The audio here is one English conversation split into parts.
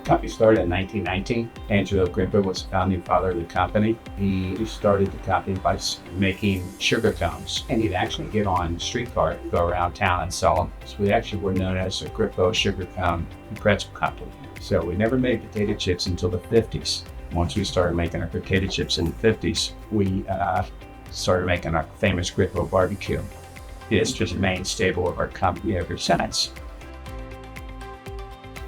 company started in 1919. Angelo Grippo was the founding father of the company. He started the company by making sugar cones, and he'd actually get on streetcar, go around town and sell them. So we actually were known as a Grippo Sugar Cone and Pretzel Company. So we never made potato chips until the 50s. Once we started making our potato chips in the 50s, we started making our famous Grippo barbecue. It's just a main staple of our company ever since.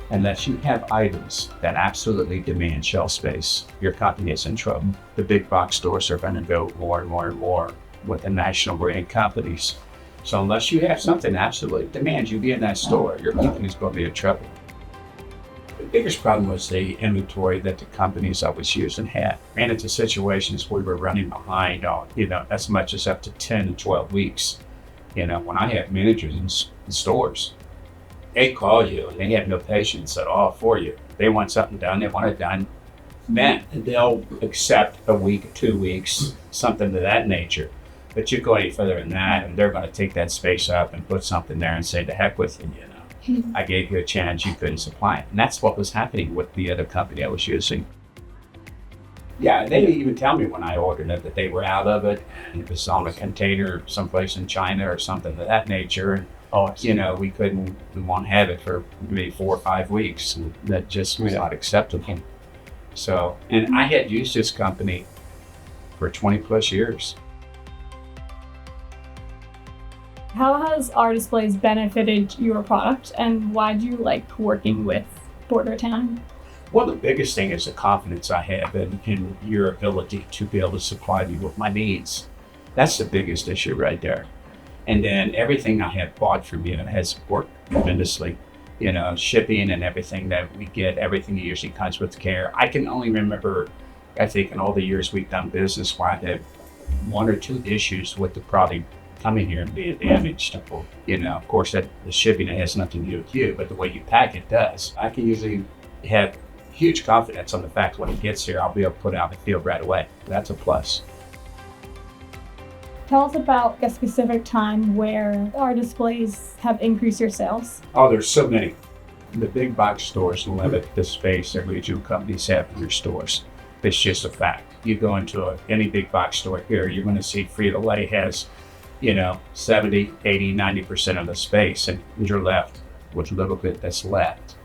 Unless you have items that absolutely demand shelf space, your company is in trouble. The big box stores are going to go more and more and more with the national brand companies. So unless you have something that absolutely demands you be in that store, your company is going to be in trouble. The biggest problem was the inventory that the companies I was using had. Ran into situations where we were running behind on, as much as up to 10 to 12 weeks. When I had managers in stores, they call you and they have no patience at all for you. They want something done, they want it done. Then they'll accept a week, 2 weeks, something to that nature. But you go any further than that and they're going to take that space up and put something there and say, to heck with you, I gave you a chance, you couldn't supply it. And that's what was happening with the other company I was using. Yeah, they didn't even tell me when I ordered it that they were out of it. It was on a container someplace in China or something of that nature. And we won't have it for maybe 4 or 5 weeks. And that just was not acceptable. So, and I had used this company for 20 plus years. How has our displays benefited your product, and why do you like working with Bordertown? Well, the biggest thing is the confidence I have in your ability to be able to supply me with my needs. That's the biggest issue right there. And then everything I have bought from you has worked tremendously. Shipping and everything that we get, everything usually comes with care. I can only remember, I think in all the years we've done business, where I've had 1 or 2 issues with the product coming here and being damaged. Of course, that the shipping, it has nothing to do with you, but the way you pack it does. I can usually have huge confidence on the fact when it gets here, I'll be able to put it out in the field right away. That's a plus. Tell us about a specific time where our displays have increased your sales. Oh, there's so many. The big box stores limit the space that regional companies have in their stores. It's just a fact. You go into any big box store here, you're going to see Frito-Lay has, 70, 80, 90% of the space, and you're left with a little bit that's left.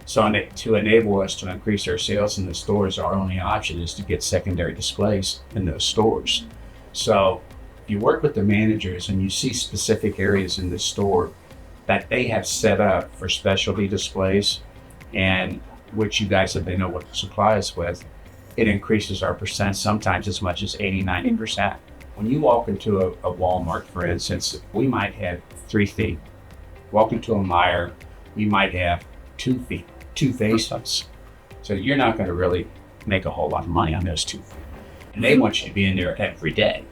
So to enable us to increase our sales in the stores, our only option is to get secondary displays in those stores. So if you work with the managers and you see specific areas in the store that they have set up for specialty displays, and which you guys have been able to supply us with, it increases our percent, sometimes as much as 80, 90%. When you walk into a Walmart, for instance, we might have 3 feet. Walk into a Meijer, we might have 2 feet, 2 faces. So you're not going to really make a whole lot of money on those 2 feet. And they want you to be in there every day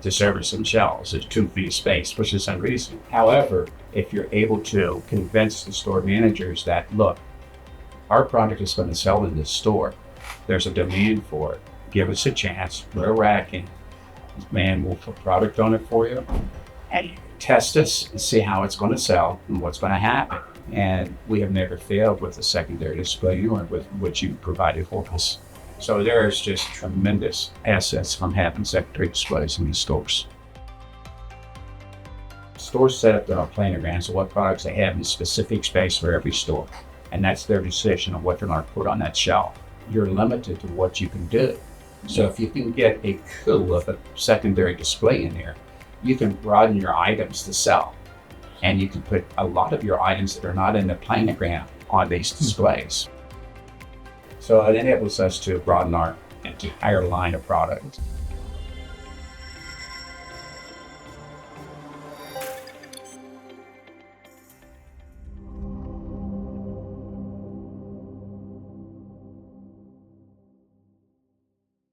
to service some shelves. There's 2 feet of space, which is unreasonable. However, if you're able to convince the store managers that, look, our product is going to sell in this store, there's a demand for it, give us a chance, we're racking, man, we'll put product on it for you, and you test us and see how it's going to sell and what's going to happen. And we have never failed with a secondary display or with what you provided for us. So there's just tremendous assets from having secondary displays in these stores. Stores set up their own planograms of what products they have in specific space for every store. And that's their decision of what they're going to put on that shelf. You're limited to what you can do. So if you can get a coup of a secondary display in there, you can broaden your items to sell. And you can put a lot of your items that are not in the planogram on these displays. So it enables us to broaden our entire line of products.